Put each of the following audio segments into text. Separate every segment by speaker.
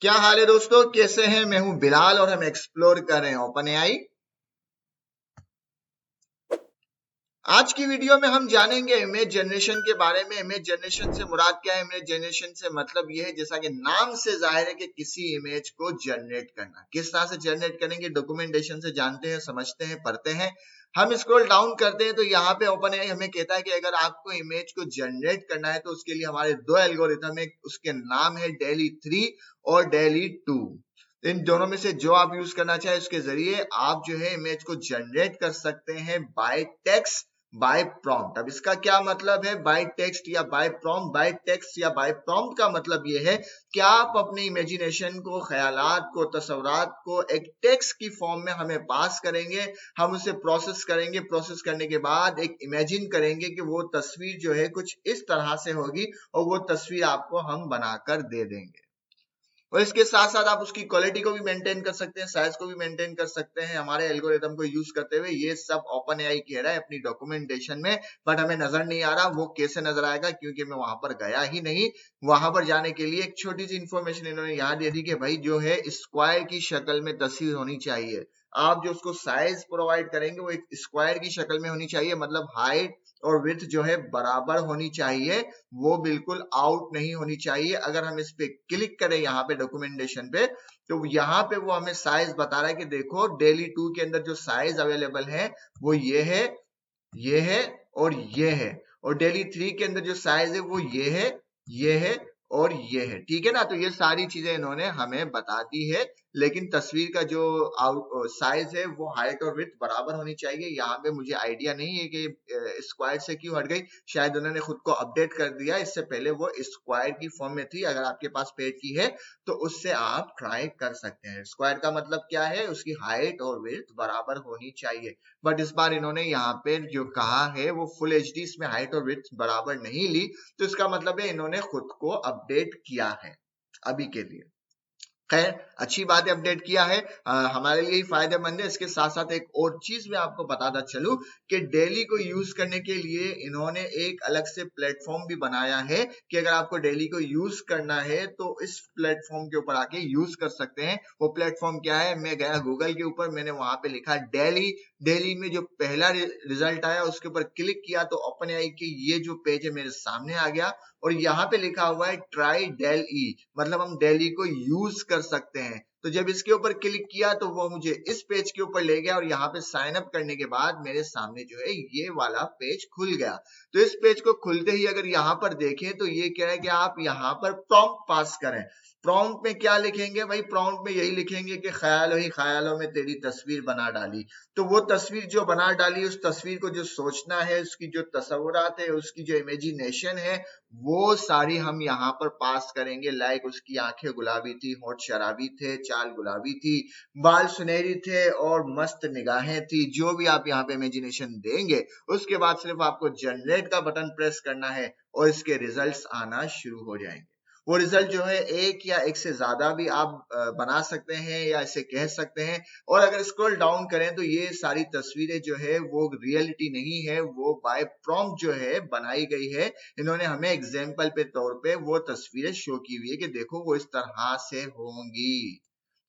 Speaker 1: क्या हाल है दोस्तों, कैसे हैं? मैं हूं बिलाल और हम एक्सप्लोर कर रहे हैं ओपन एआई। आज की वीडियो में हम जानेंगे इमेज जनरेशन के बारे में। इमेज जनरेशन से मुराद क्या है? इमेज जनरेशन से मतलब ये है, जैसा कि नाम से जाहिर है, कि किसी इमेज को जनरेट करना। किस तरह से जनरेट करेंगे? डॉक्यूमेंटेशन से जानते हैं, समझते हैं, पढ़ते हैं। हम स्क्रॉल डाउन करते हैं तो यहाँ पे ओपन एआई हमें कहता है कि अगर आपको इमेज को जनरेट करना है तो उसके लिए हमारे दो एल्गोरिथम है। उसके नाम है डेली 3 और डेली 2। इन दोनों में से जो आप यूज करना चाहे उसके जरिए आप जो है इमेज को जनरेट कर सकते हैं बाय टेक्स्ट, बाय प्रॉम्प्ट। अब इसका क्या मतलब है बाय टेक्स्ट या बाय प्रॉम्प्ट? बाय टेक्स्ट या बाय प्रॉम्प्ट का मतलब ये है कि आप अपने इमेजिनेशन को, ख्यालात को, तस्वुरात को एक टेक्स्ट की फॉर्म में हमें पास करेंगे। हम उसे प्रोसेस करेंगे। प्रोसेस करने के बाद एक इमेजिन करेंगे कि वो तस्वीर जो है कुछ इस तरह से होगी और वो तस्वीर आपको हम बनाकर दे देंगे। और इसके साथ साथ आप उसकी क्वालिटी को भी मेंटेन कर सकते हैं, साइज को भी मेंटेन कर सकते हैं हमारे एल्गोरिथम को यूज करते हुए। ये सब ओपन एआई कह रहा है अपनी डॉक्यूमेंटेशन में, बट हमें नजर नहीं आ रहा। वो कैसे नजर आएगा? क्योंकि मैं वहां पर गया ही नहीं। वहां पर जाने के लिए एक छोटी सी इंफॉर्मेशन इन्होंने यहाँ दे दी कि भाई जो है स्क्वायर की शक्ल में तस्वीर होनी चाहिए। आप जो उसको साइज प्रोवाइड करेंगे वो एक स्क्वायर की शक्ल में होनी चाहिए, मतलब हाइट और विड्थ जो है बराबर होनी चाहिए। वो बिल्कुल आउट नहीं होनी चाहिए। अगर हम इस पे क्लिक करें यहाँ पे डॉक्यूमेंटेशन पे, तो यहाँ पे वो हमें साइज बता रहा है कि देखो डेली 2 के अंदर जो साइज अवेलेबल है वो ये है, ये है और ये है। और डेली 3 के अंदर जो साइज है वो ये है, ये है और ये है। ठीक है ना? तो ये सारी चीजें इन्होंने हमें बता दी है। लेकिन तस्वीर का जो साइज है वो हाइट और विड्थ बराबर होनी चाहिए। यहाँ पे मुझे आइडिया नहीं है कि स्क्वायर से क्यों हट गई। शायद उन्होंने खुद को अपडेट कर दिया। इससे पहले वो स्क्वायर की फॉर्म में थी। अगर आपके पास पेज की है तो उससे आप ट्राई कर सकते हैं। स्क्वायर का मतलब क्या है? उसकी हाइट और विड्थ बराबर होनी चाहिए। बट इस बार इन्होंने यहाँ पे जो कहा है वो फुल एचडी, इसमें हाइट और विड्थ बराबर नहीं ली। तो इसका मतलब है इन्होंने खुद को अपडेट किया है अभी के लिए। खैर, अच्छी बात है, अपडेट किया है। हमारे लिए ही फायदेमंद है। इसके साथ साथ एक और चीज मैं आपको बताता चलूं कि डेली को यूज करने के लिए इन्होंने एक अलग से प्लेटफॉर्म भी बनाया है कि अगर आपको डेली को यूज करना है तो इस प्लेटफॉर्म के ऊपर आके यूज कर सकते हैं। वो प्लेटफॉर्म क्या है? मैं गया गूगल के ऊपर, मैंने वहां पे लिखा डेली। डेली में जो पहला रिजल्ट आया उसके ऊपर क्लिक किया तो ओपन एआई की ये जो पेज है मेरे सामने आ गया। और यहाँ पे लिखा हुआ है ट्राई डेल ई, मतलब हम डेली को यूज कर सकते हैं। तो जब इसके ऊपर क्लिक किया तो वो मुझे इस पेज के ऊपर ले गया और यहाँ पे साइन अप करने के बाद मेरे सामने जो है ये वाला पेज खुल गया। तो इस पेज को खुलते ही अगर यहाँ पर देखें तो ये कह रहा है कि आप यहाँ पर प्रॉम्प्ट पास करें। प्रॉम्प्ट में क्या लिखेंगे भाई? प्रॉम्प्ट में यही लिखेंगे कि ख्यालों ही ख्यालों में तेरी तस्वीर बना डाली। तो वो तस्वीर जो बना डाली, उस तस्वीर को जो सोचना है, उसकी जो तस्वुरात है, उसकी जो इमेजिनेशन है, वो सारी हम यहाँ पर पास करेंगे। लाइक उसकी आंखें गुलाबी थी, होठ शराबी थे, चाल गुलाबी थी, बाल सुनहरी थे और मस्त निगाहें थी। जो भी आप यहाँ पे इमेजिनेशन देंगे उसके बाद सिर्फ आपको जनरेट का बटन प्रेस करना है और इसके रिजल्ट्स आना शुरू हो जाएंगे। वो रिजल्ट जो है एक या एक से ज्यादा भी आप बना सकते हैं या इसे कह सकते हैं। और अगर स्क्रॉल डाउन करें तो ये सारी तस्वीरें जो है वो रियलिटी नहीं है, वो बाय प्रॉम्प्ट जो है बनाई गई है। इन्होंने हमें एग्जाम्पल पे तौर पे वो तस्वीरें शो की हुई है कि देखो वो इस तरह से होंगी।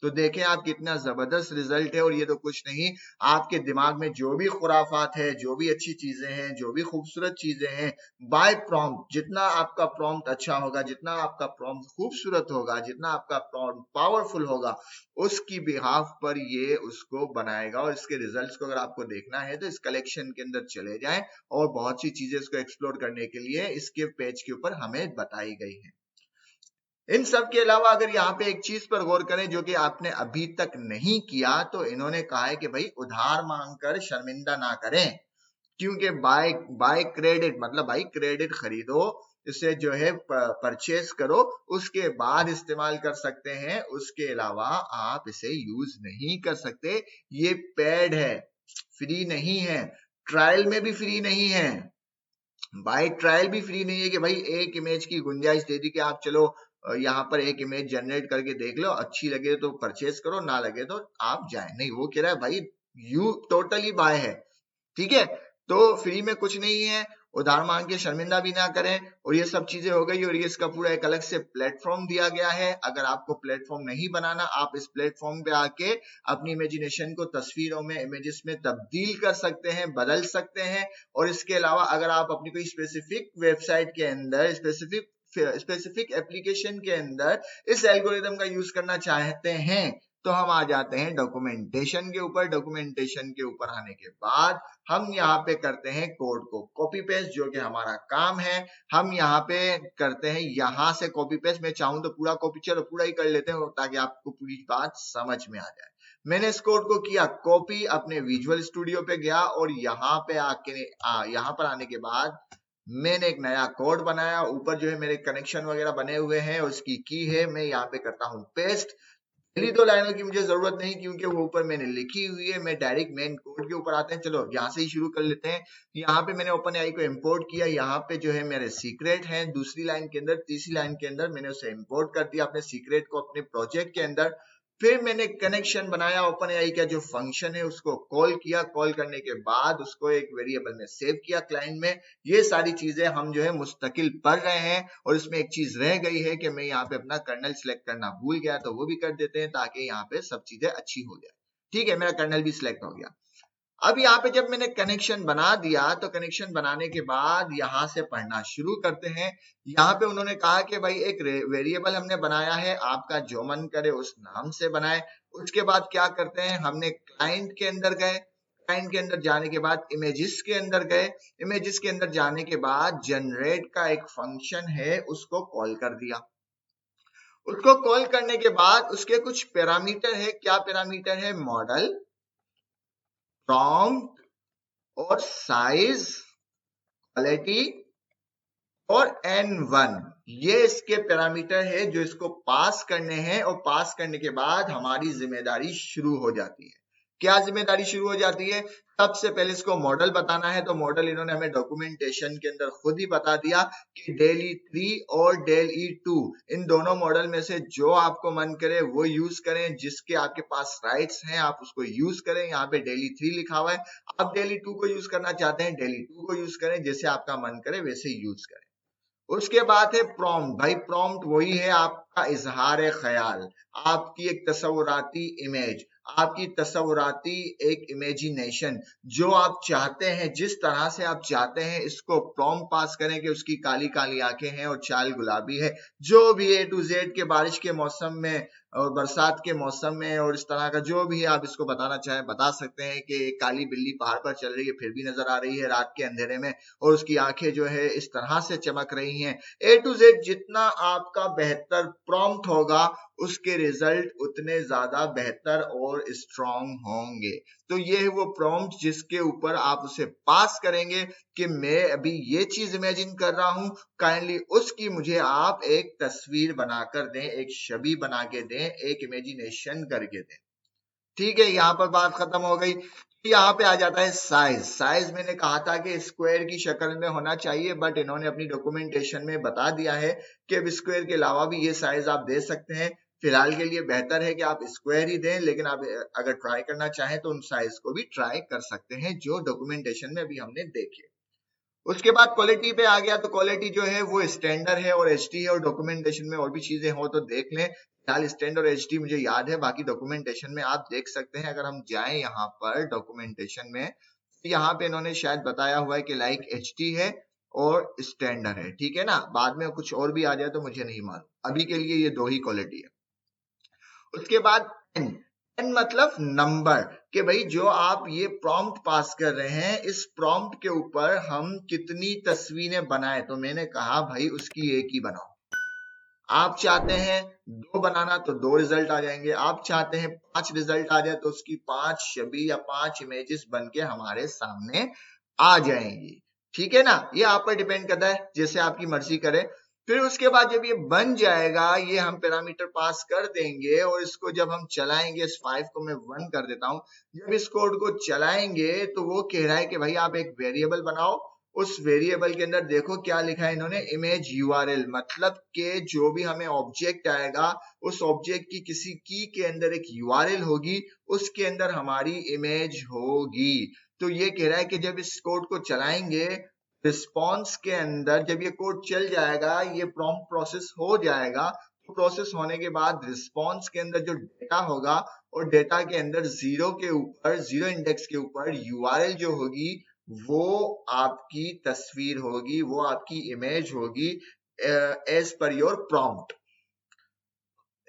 Speaker 1: तो देखें आप कितना जबरदस्त रिजल्ट है। और ये तो कुछ नहीं, आपके दिमाग में जो भी खुराफात है, जो भी अच्छी चीजें हैं, जो भी खूबसूरत चीजें हैं, बाय प्रॉम्प्ट, जितना आपका प्रॉम्प्ट अच्छा होगा, जितना आपका प्रॉम्प्ट खूबसूरत होगा, जितना आपका प्रॉम्प्ट पावरफुल होगा, उसकी बिहाफ पर ये उसको बनाएगा। और इसके रिजल्ट्स को अगर आपको देखना है तो इस कलेक्शन के अंदर चले जाएं और बहुत सी चीजें इसको एक्सप्लोर करने के लिए इसके पेज के ऊपर हमें बताई गई है। इन सब के अलावा अगर यहाँ पे एक चीज पर गौर करें जो कि आपने अभी तक नहीं किया, तो इन्होंने कहा है कि भाई उधार मांगकर शर्मिंदा ना करें। क्योंकि बाय बाय क्रेडिट मतलब भाई क्रेडिट खरीदो, इसे जो है परचेस करो, उसके बाद इस्तेमाल कर सकते हैं। उसके अलावा आप इसे यूज नहीं कर सकते। ये पेड है, फ्री नहीं है। ट्रायल में भी फ्री नहीं है। बाय ट्रायल भी फ्री नहीं है कि भाई एक इमेज की गुंजाइश दे दी कि आप चलो यहाँ पर एक इमेज जनरेट करके देख लो, अच्छी लगे तो परचेस करो, ना लगे तो आप जाए। नहीं, वो कह रहा है भाई यू टोटली बाय है। ठीक है? तो फ्री में कुछ नहीं है। उधार मांग के शर्मिंदा भी ना करें। और ये सब चीजें हो गई और ये इसका पूरा एक अलग से प्लेटफॉर्म दिया गया है। अगर आपको प्लेटफॉर्म नहीं बनाना, आप इस प्लेटफॉर्म पे आके अपनी इमेजिनेशन को तस्वीरों में, इमेजेस में तब्दील कर सकते हैं, बदल सकते हैं। और इसके अलावा अगर आप अपनी कोई स्पेसिफिक वेबसाइट के अंदर, स्पेसिफिक एप्लीकेशन के अंदर इस एल्गोरिदम का यूज करना चाहते हैं तो हम आ जाते हैं डॉक्यूमेंटेशन के ऊपर। डॉक्यूमेंटेशन के ऊपर आने के बाद हम यहाँ पे करते हैं कोड को कॉपी पेस्ट, जो कि हमारा काम है। हम यहाँ पे करते हैं यहाँ से कॉपी पेस्ट। मैं चाहूं तो पूरा कॉपी, चलो पूरा ही कर लेते हैं ताकि आपको पूरी बात समझ में आ जाए। मैंने इस कोड को किया कॉपी, अपने विजुअल स्टूडियो पे गया और यहाँ पे आके यहाँ पर आने के बाद मैंने एक नया कोड बनाया। ऊपर जो है मेरे कनेक्शन वगैरह बने हुए हैं और उसकी की है, मैं यहाँ पे करता हूँ पेस्ट। पहली 2 लाइनों की मुझे जरूरत नहीं क्योंकि वो ऊपर मैंने लिखी हुई है। मैं डायरेक्ट मेन कोड के ऊपर आते हैं। चलो यहाँ से ही शुरू कर लेते हैं। यहाँ पे मैंने ओपन एआई को इंपोर्ट किया। यहाँ पे जो है मेरे सीक्रेट हैं दूसरी लाइन के अंदर, तीसरी लाइन के अंदर मैंने उसे इंपोर्ट कर दिया अपने सीक्रेट को अपने प्रोजेक्ट के अंदर। फिर मैंने कनेक्शन बनाया, ओपन एआई का जो फंक्शन है उसको कॉल किया। कॉल करने के बाद उसको एक वेरिएबल में सेव किया क्लाइंट में। ये सारी चीजें हम जो है मुस्तकिल पढ़ रहे हैं। और इसमें एक चीज रह गई है कि मैं यहाँ पे अपना कर्नल सिलेक्ट करना भूल गया, तो वो भी कर देते हैं ताकि यहाँ पे सब चीजें अच्छी हो जाए। ठीक है, मेरा कर्नल भी सिलेक्ट हो गया। अब यहाँ पे जब मैंने कनेक्शन बना दिया तो कनेक्शन बनाने के बाद यहाँ से पढ़ना शुरू करते हैं। यहाँ पे उन्होंने कहा कि भाई एक वेरिएबल हमने बनाया है, आपका जो मन करे उस नाम से बनाए। उसके बाद क्या करते हैं, हमने क्लाइंट के अंदर गए। क्लाइंट के अंदर जाने के बाद इमेजेस के अंदर गए। इमेजेस के अंदर जाने के बाद जनरेट का एक फंक्शन है, उसको कॉल कर दिया। उसको कॉल करने के बाद उसके कुछ पैरामीटर है। क्या पैरामीटर है? मॉडल, प्रॉम्प्ट और साइज, क्वालिटी और N1, ये इसके पैरामीटर है जो इसको पास करने हैं। और पास करने के बाद हमारी जिम्मेदारी शुरू हो जाती है। क्या जिम्मेदारी शुरू हो जाती है? सबसे पहले इसको मॉडल बताना है। तो मॉडल इन्होंने हमें डॉक्यूमेंटेशन के अंदर खुद ही बता दिया कि डेल E3 और डेल E2 इन दोनों मॉडल में से जो आपको मन करे वो यूज करें। जिसके आपके पास राइट्स हैं आप उसको यूज करें। यहाँ पे डेल E3 लिखा हुआ है, आप डेल E2 को यूज करना चाहते हैं डेल E2 को यूज करें। जैसे आपका मन करे वैसे यूज करें। उसके बाद है प्रॉम्प्ट। भाई प्रॉम्प्ट वही है आपका इजहार ख्याल, आपकी एक तस्वुराती इमेज, आपकी तस्वुराती एक इमेजिनेशन, जो आप चाहते हैं, जिस तरह से आप चाहते हैं इसको प्रॉम्प्ट पास करें कि उसकी काली काली आंखें हैं और चाल गुलाबी है। जो भी A to Z के बारिश के मौसम में और बरसात के मौसम में और इस तरह का जो भी है आप इसको बताना चाहें बता सकते हैं कि काली बिल्ली पहाड़ पर चल रही है फिर भी नजर आ रही है रात के अंधेरे में, और उसकी आंखें जो है इस तरह से चमक रही हैं। A to Z जितना आपका बेहतर प्रॉम्प्ट होगा उसके रिजल्ट उतने ज्यादा बेहतर और स्ट्रॉन्ग होंगे। तो ये है वो प्रॉम्प्ट जिसके ऊपर आप उसे पास करेंगे कि मैं अभी ये चीज इमेजिन कर रहा हूं, काइंडली उसकी मुझे आप एक तस्वीर बनाकर दें, एक छवि बना के दें, एक इमेजिनेशन करके दें। ठीक है, यहाँ पर बात खत्म हो गई। यहाँ पे आ जाता है साइज। साइज मैंने कहा था कि स्क्वायर की शक्ल में होना चाहिए, बट इन्होंने अपनी डॉक्यूमेंटेशन में बता दिया है कि अब स्क्वायर के अलावा भी ये साइज आप दे सकते हैं। फिलहाल के लिए बेहतर है कि आप स्क्वायर ही दें, लेकिन आप अगर ट्राई करना चाहें तो उन साइज को भी ट्राई कर सकते हैं जो डॉक्यूमेंटेशन में अभी हमने देखे। उसके बाद क्वालिटी पे आ गया, तो क्वालिटी जो है वो स्टैंडर्ड है और एचडी है, और डॉक्यूमेंटेशन में और भी चीजें हो तो देख लें। फिलहाल स्टैंडर्ड और एचडी मुझे याद है, बाकी डॉक्यूमेंटेशन में आप देख सकते हैं। अगर हम जाएं यहाँ पर डॉक्यूमेंटेशन में, तो यहाँ पे इन्होंने शायद बताया हुआ है कि लाइक एचडी है और स्टैंडर्ड है। ठीक है ना, बाद में कुछ और भी आ जाए तो मुझे नहीं मालूम, अभी के लिए ये 2 ही क्वालिटी है। उसके बाद एन मतलब नंबर, कि भाई जो आप ये प्रॉम्प्ट पास कर रहे हैं इस प्रॉम्प्ट के ऊपर हम कितनी तस्वीरें बनाए। तो मैंने कहा भाई उसकी एक ही बनाओ। आप चाहते हैं 2 बनाना तो 2 रिजल्ट आ जाएंगे, आप चाहते हैं 5 रिजल्ट आ जाए तो उसकी 5 छवि या 5 इमेजेस बन के हमारे सामने आ जाएंगी। ठीक है ना, ये आप पर डिपेंड करता है, जैसे आपकी मर्जी करे। फिर उसके बाद जब ये बन जाएगा, ये हम पैरामीटर पास कर देंगे और इसको जब हम चलाएंगे, इस 5 को मैं 1 कर देता हूं, जब इस कोड को चलाएंगे तो वो कह रहा है कि भाई आप एक वेरिएबल बनाओ। उस वेरिएबल के अंदर देखो क्या लिखा है इन्होंने, इमेज यूआरएल, मतलब के जो भी हमें ऑब्जेक्ट आएगा उस ऑब्जेक्ट की किसी की के अंदर एक यूआरएल होगी, उसके अंदर हमारी इमेज होगी। तो ये कह रहा है कि जब इस कोड को चलाएंगे रिस्पॉन्स के अंदर जब ये कोड चल जाएगा, ये प्रॉम्प्ट प्रोसेस हो जाएगा, तो प्रोसेस होने के बाद रिस्पॉन्स के अंदर जो डेटा होगा और डेटा के अंदर जीरो इंडेक्स के ऊपर यूआरएल जो होगी वो आपकी तस्वीर होगी, वो आपकी इमेज होगी as per your prompt,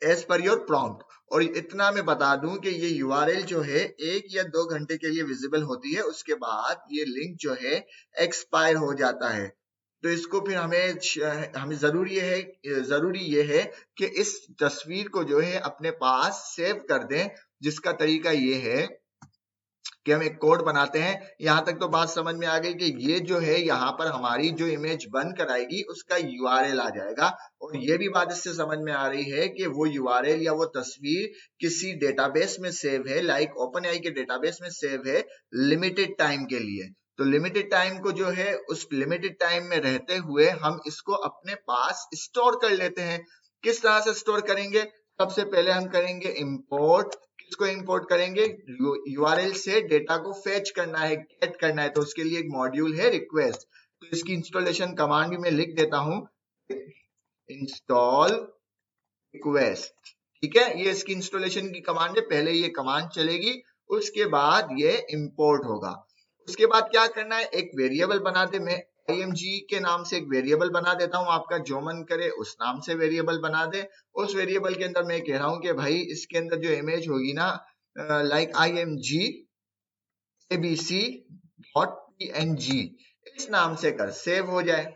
Speaker 1: as per your prompt. और इतना मैं बता दूं कि ये यूआरएल जो है 1 या 2 घंटे के लिए विजिबल होती है, उसके बाद ये लिंक जो है एक्सपायर हो जाता है। तो इसको फिर हमें जरूरी ये है कि इस तस्वीर को जो है अपने पास सेव कर दें, जिसका तरीका ये है कि हम एक कोड बनाते हैं। यहां तक तो बात समझ में आ गई कि ये जो है यहाँ पर हमारी जो इमेज बन कर आएगी उसका यूआरएल आ जाएगा, और ये भी बात इससे समझ में आ रही है कि वो यूआरएल या वो तस्वीर किसी डेटाबेस में सेव है, लाइक ओपनएआई के डेटाबेस में सेव है लिमिटेड टाइम के लिए। तो लिमिटेड टाइम को जो है उस लिमिटेड टाइम में रहते हुए हम इसको अपने पास स्टोर कर लेते हैं। किस तरह से स्टोर करेंगे? सबसे पहले हम करेंगे इंपोर्ट। इसको इंपोर्ट करेंगे, यूआरएल से डेटा को फेच करना है, गेट करना है, तो उसके लिए एक मॉड्यूल है रिक्वेस्ट। तो इसकी इंस्टॉलेशन कमांड भी मैं लिख देता हूं, इंस्टॉल रिक्वेस्ट। ठीक है, ये इसकी इंस्टॉलेशन की कमांड है, पहले ये कमांड चलेगी, उसके बाद ये इंपोर्ट होगा। उसके बाद क्या करना है, एक वेरिएबल बना दे। मैं img के नाम से एक वेरिएबल बना देता हूं, आपका जो मन करे उस नाम से वेरिएबल बना दे। उस वेरिएबल के अंदर मैं कह रहा हूं कि भाई इसके अंदर जो इमेज होगी ना, लाइक img abc.png इस नाम से कर, सेव हो जाए।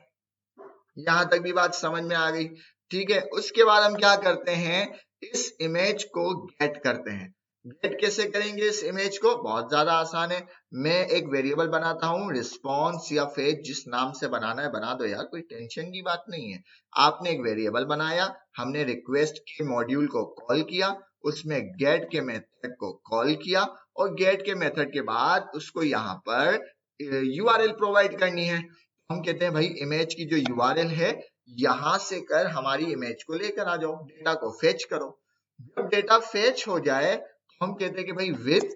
Speaker 1: यहां तक भी बात समझ में आ गई। ठीक है, उसके बाद हम क्या करते हैं, इस इमेज को गेट करते हैं। गेट कैसे करेंगे इस इमेज को? बहुत ज्यादा आसान है। मैं एक वेरिएबल बनाता हूं, रिस्पॉन्स या फेच, जिस नाम से बनाना है बना दो यार, कोई टेंशन की बात नहीं है। आपने एक वेरिएबल बनाया, हमने रिक्वेस्ट के मॉड्यूल को कॉल किया, उसमें गेट के मेथड को कॉल किया, और गेट के मेथड के बाद उसको यहाँ पर यूआरएल प्रोवाइड करनी है। हम कहते हैं भाई इमेज की जो यूआरएल है यहां से कर हमारी इमेज को लेकर आ जाओ, डेटा को फेच करो। जब डेटा फेच हो जाए तो हम कहते हैं कि भाई विद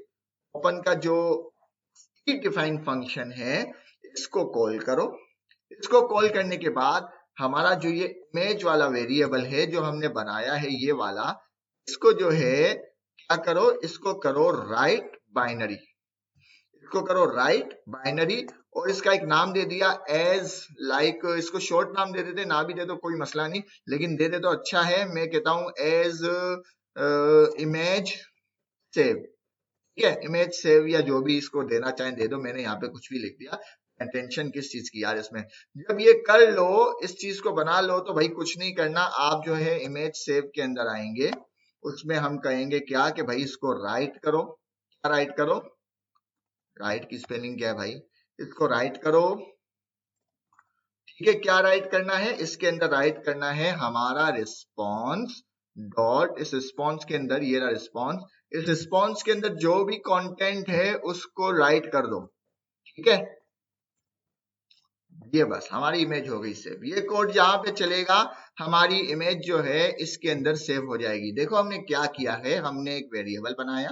Speaker 1: ओपन का जो डिफाइंड फंक्शन है इसको कॉल करो। इसको कॉल करने के बाद हमारा जो ये इमेज वाला वेरिएबल है जो हमने बनाया है, ये वाला, इसको जो है क्या करो, इसको करो राइट बाइनरी, इसको करो राइट बाइनरी, और इसका एक नाम दे दिया एज, लाइक इसको शॉर्ट नाम दे देते, ना भी दे दो कोई मसला नहीं, लेकिन दे दे तो अच्छा है। मैं कहता हूं एज इमेज सेव। ठीक है, इमेज सेव या जो भी इसको देना चाहें दे दो, मैंने यहाँ पे कुछ भी लिख दिया। टेंशन किस चीज की यार इसमें। जब ये कर लो, इस चीज को बना लो, तो भाई कुछ नहीं करना, आप जो है इमेज सेव के अंदर आएंगे, उसमें हम कहेंगे क्या कि भाई इसको राइट करो। क्या राइट करो? राइट की स्पेलिंग क्या है भाई? इसको राइट करो। ठीक है, क्या राइट करना है? इसके अंदर राइट करना है हमारा रिस्पॉन्स डॉट, इस रिस्पॉन्स के अंदर ये रहा रिस्पॉन्स, इस रिस्पॉन्स के अंदर जो भी कंटेंट है उसको राइट कर दो। ठीक है, ये बस हमारी इमेज हो गई सेव। ये कोड जहां पे चलेगा हमारी इमेज जो है इसके अंदर सेव हो जाएगी। देखो हमने क्या किया है, हमने एक वेरिएबल बनाया,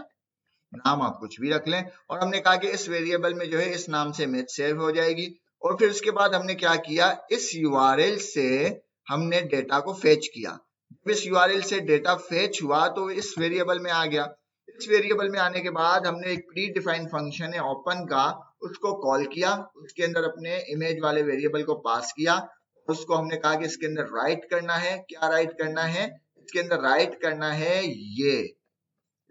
Speaker 1: नाम आप कुछ भी रख लें, और हमने कहा कि इस वेरिएबल में जो है इस नाम से इमेज सेव हो जाएगी। और फिर उसके बाद हमने क्या किया, इस यूआरएल से हमने डेटा को फेच किया। जब इस यूआरएल से डेटा फेच हुआ तो इस वेरिएबल में आ गया। इस वेरिएबल में आने के बाद हमने एक प्री डिफाइंड फंक्शन है ओपन का, उसको कॉल किया, उसके अंदर अपने इमेज वाले वेरिएबल को पास किया, उसको हमने कहा कि इसके अंदर राइट करना है। क्या राइट करना है? इसके अंदर राइट करना है ये,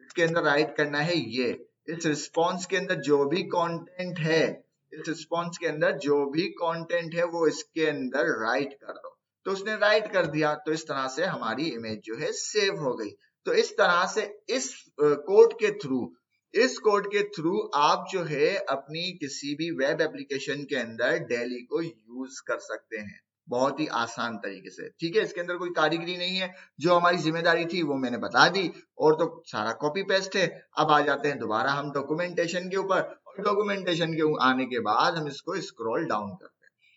Speaker 1: इसके अंदर राइट करना है ये, इस रिस्पॉन्स के अंदर जो भी कंटेंट है, इस रिस्पॉन्स के अंदर जो भी कंटेंट है वो इसके अंदर राइट कर दो। तो उसने राइट कर दिया, तो इस तरह से हमारी इमेज जो है सेव हो गई। तो इस तरह से इस कोड के थ्रू, इस कोड के थ्रू आप जो है अपनी किसी भी वेब एप्लीकेशन के अंदर डेली को यूज कर सकते हैं, बहुत ही आसान तरीके से। ठीक है, इसके अंदर कोई कारीगरी नहीं है, जो हमारी जिम्मेदारी थी वो मैंने बता दी, और तो सारा कॉपी पेस्ट है। अब आ जाते हैं दोबारा हम डॉक्यूमेंटेशन के ऊपर, और डॉक्यूमेंटेशन के आने के बाद हम इसको स्क्रॉल डाउन करते हैं।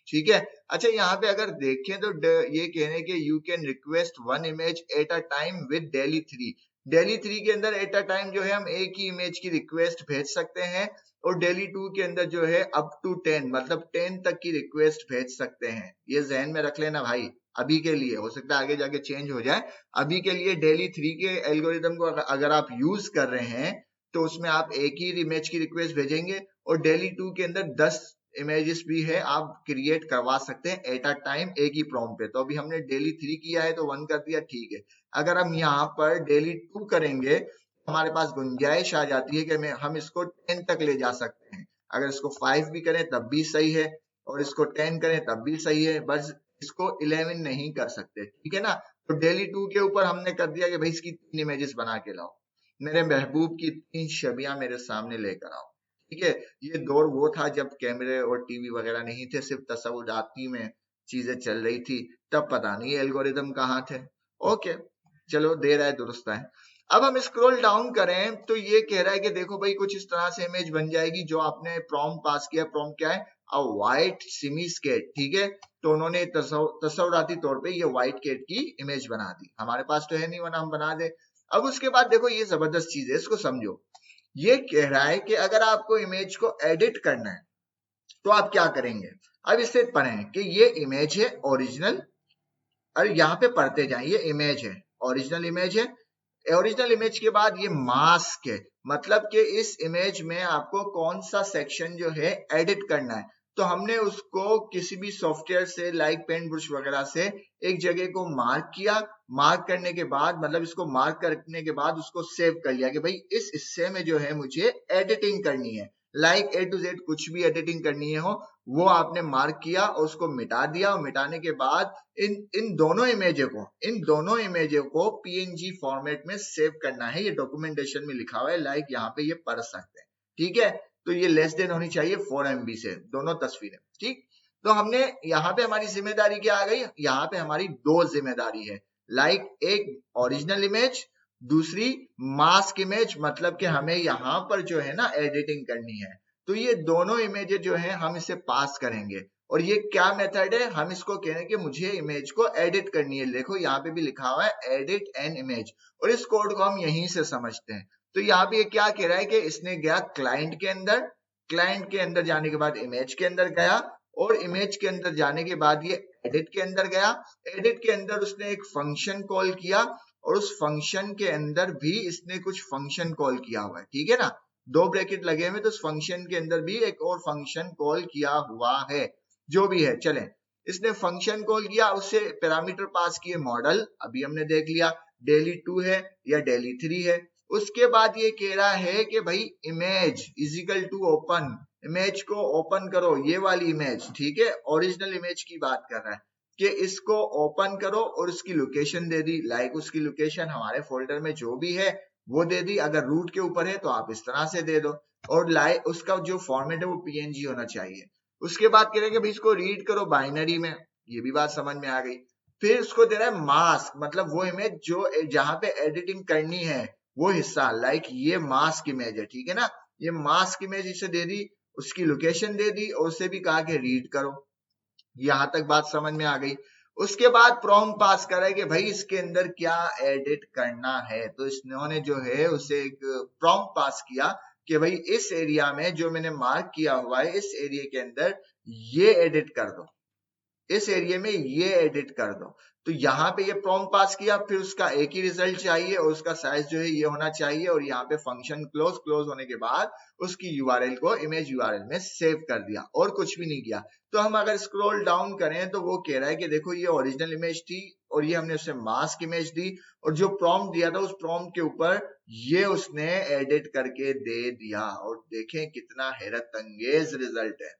Speaker 1: ठीक है, अच्छा यहाँ पे अगर देखें तो ये कहने के you can request one image at a time with daily 3, daily 3 के अंदर एट अ टाइम जो है हम एक ही इमेज की रिक्वेस्ट भेज सकते हैं, और डेली 2 के अंदर जो है अप टू 10 मतलब 10 तक की रिक्वेस्ट भेज सकते हैं। ये जहन में रख लेना भाई, अभी के लिए, हो सकता है आगे जाके चेंज हो जाए। अभी के लिए डेली 3 के एल्गोरिदम को अगर आप यूज कर रहे हैं तो उसमें आप एक ही इमेज की रिक्वेस्ट भेजेंगे, और डेली 2 के अंदर 10 इमेजेस भी है आप क्रिएट करवा सकते हैं एट अ टाइम एक ही प्रॉम्प्ट पे। तो अभी हमने डेली 3 किया है तो 1 कर दिया, ठीक है। अगर हम यहाँ पर डेली 2 करेंगे, हमारे पास गुंजाइश आ जाती है कि हम इसको 10 तक ले जा सकते हैं। अगर इसको 5 भी करें तब भी सही है, और इसको 10 करें तब भी सही है, बस इसको 11 नहीं कर सकते, ठीक है ना। तो डेली 2 के ऊपर हमने कर दिया कि भाई इसकी 3 इमेजेस बना के लाओ, मेरे महबूब की 3 छवियां मेरे सामने लेकर आओ, ठीक है। ये दौर वो था जब कैमरे और टीवी वगैरह नहीं थे, सिर्फ तस्वुराती में चीजें चल रही थी, तब पता नहीं एल्गोरिदम कहाँ थे। ओके, चलो दे रहा है, दुरुस्त है। अब हम स्क्रॉल डाउन करें तो ये कह रहा है कि देखो भाई कुछ इस तरह से इमेज बन जाएगी जो आपने प्रॉम्प्ट पास किया। प्रॉम्प्ट क्या है? अ व्हाइट सिमीज कैट, ठीक है। तो उन्होंने तस्वुराती तौर पे ये व्हाइट कैट की इमेज बना दी। हमारे पास तो है नहीं, वरना हम बना दे। अब उसके बाद देखो ये जबरदस्त चीज है, इसको समझो। ये कह रहा है कि अगर आपको इमेज को एडिट करना है तो आप क्या करेंगे। अब इससे पढ़ें कि ये इमेज है ओरिजिनल, और यहाँ पे पढ़ते जाएं, ये इमेज है, ओरिजिनल इमेज है। ओरिजिनल इमेज के बाद ये मास्क है, मतलब कि इस इमेज में आपको कौन सा सेक्शन जो है एडिट करना है। तो हमने उसको किसी भी सॉफ्टवेयर से लाइक पेंट ब्रश वगैरह से एक जगह को मार्क किया। मार्क करने के बाद मतलब इसको मार्क करने के बाद उसको सेव कर लिया कि भाई इस हिस्से में जो है मुझे एडिटिंग करनी है, लाइक ए टू जेड कुछ भी एडिटिंग करनी है हो, वो आपने मार्क किया और उसको मिटा दिया। और मिटाने के बाद इन दोनों इमेजों को पीएनजी फॉर्मेट में सेव करना है। ये डॉक्यूमेंटेशन में लिखा हुआ है, लाइक यहाँ पे ये पढ़ सकते हैं, ठीक है। तो ये लेस देन होनी चाहिए 4 MB से दोनों तस्वीरें, ठीक। तो हमने यहाँ पे हमारी जिम्मेदारी क्या आ गई, यहाँ पे हमारी 2 जिम्मेदारी है, लाइक एक ओरिजिनल इमेज, दूसरी मास्क इमेज, मतलब कि हमें यहाँ पर जो है ना एडिटिंग करनी है। तो ये दोनों इमेजेस जो है हम इसे पास करेंगे, और ये क्या मेथड है, हम इसको कह रहे हैं कि मुझे इमेज को एडिट करनी है। देखो यहाँ पे भी लिखा हुआ है एडिट एन इमेज, और इस कोड को हम यहीं से समझते हैं। तो यहाँ पे ये क्या कह रहा है कि इसने गया क्लाइंट के अंदर, क्लाइंट के अंदर जाने के बाद इमेज के अंदर गया, और इमेज के अंदर जाने के बाद ये एडिट के अंदर गया। एडिट के अंदर उसने एक फंक्शन कॉल किया, और उस फंक्शन के अंदर भी इसने कुछ फंक्शन कॉल किया हुआ है, ठीक है ना। 2 ब्रैकेट लगे हुए, तो उस फंक्शन के अंदर भी एक और फंक्शन कॉल किया हुआ है, जो भी है चले। इसने फंक्शन कॉल किया, उससे पैरामीटर पास किए मॉडल, अभी हमने देख लिया डेली 2 है या डेली 3 है। उसके बाद ये कह रहा है कि भाई इमेज इजिकल टू ओपन, इमेज को ओपन करो, ये वाली इमेज, ठीक है। ओरिजिनल इमेज की बात कर रहा है कि इसको ओपन करो, और उसकी लोकेशन दे दी, लाइक उसकी लोकेशन हमारे फोल्डर में जो भी है वो दे दी। अगर रूट के ऊपर है तो आप इस तरह से दे दो, और लाइक उसका जो फॉर्मेट है वो पीएनजी होना चाहिए। उसके बाद कह रहे हैं कि भाई इसको रीड करो बाइनरी में, ये भी बात समझ में आ गई। फिर उसको दे रहा है मास्क, मतलब वो इमेज जो जहां पे एडिटिंग करनी है वो हिस्सा, लाइक ये मास्क इमेज है, ठीक है ना। ये मास्क इमेज इसे दे दी, उसकी लोकेशन दे दी, और उसे भी कहा कि रीड करो। यहां तक बात समझ में आ गई। उसके बाद प्रॉम्प्ट पास करा है कि भाई इसके अंदर क्या एडिट करना है। तो इन्होंने जो है उसे एक प्रॉम्प्ट पास किया कि भाई इस एरिया में जो मैंने मार्क किया हुआ है, इस एरिया के अंदर ये एडिट कर दो, इस एरिया में ये एडिट कर दो। तो यहाँ पे ये प्रॉम्प्ट पास किया, फिर उसका एक ही रिजल्ट चाहिए, और उसका साइज जो है ये होना चाहिए। और यहाँ पे फंक्शन क्लोज होने के बाद उसकी यूआरएल को इमेज यूआरएल में सेव कर दिया, और कुछ भी नहीं किया। तो हम अगर स्क्रॉल डाउन करें तो वो कह रहा है कि देखो ये ओरिजिनल इमेज थी, और ये हमने उसे मास्क इमेज दी, और जो प्रॉम्प्ट दिया था उस प्रॉम्प्ट के ऊपर ये उसने एडिट करके दे दिया। और देखें कितना हैरत अंगेज रिजल्ट है।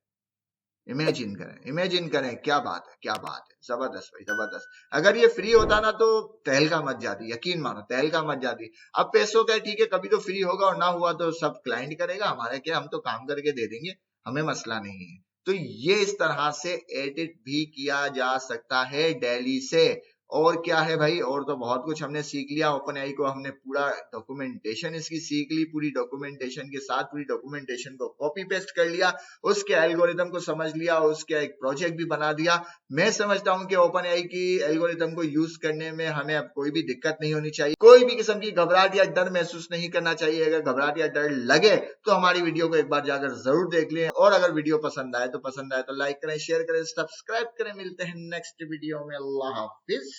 Speaker 1: इमेजिन करें, क्या बात है, क्या बात है, जबरदस्त भाई जबरदस्त। अगर ये फ्री होता ना तो तहलका मच जाती, यकीन मानो तहलका मच जाती। अब पैसों का ठीक है, कभी तो फ्री होगा, और ना हुआ तो सब क्लाइंट करेगा, हमारे क्या, हम तो काम करके दे देंगे, हमें मसला नहीं है। तो ये इस तरह से एडिट भी किया जा सकता है डेली से, और क्या है भाई, और तो बहुत कुछ हमने सीख लिया। ओपन एआई को हमने पूरा डॉक्यूमेंटेशन इसकी सीख ली, पूरी डॉक्यूमेंटेशन के साथ पूरी डॉक्यूमेंटेशन को कॉपी पेस्ट कर लिया, उसके एल्गोरिदम को समझ लिया, उसका एक प्रोजेक्ट भी बना दिया। मैं समझता हूं कि ओपन एआई की एल्गोरिदम को यूज करने में हमें अब कोई भी दिक्कत नहीं होनी चाहिए, कोई भी किस्म की घबराहट या डर महसूस नहीं करना चाहिए। अगर घबराहट या डर लगे तो हमारी वीडियो को एक बार जाकर जरूर देख लें, और अगर वीडियो पसंद आए तो लाइक करें, शेयर करें, सब्सक्राइब करें। मिलते हैं नेक्स्ट वीडियो में। अल्लाह हाफिज।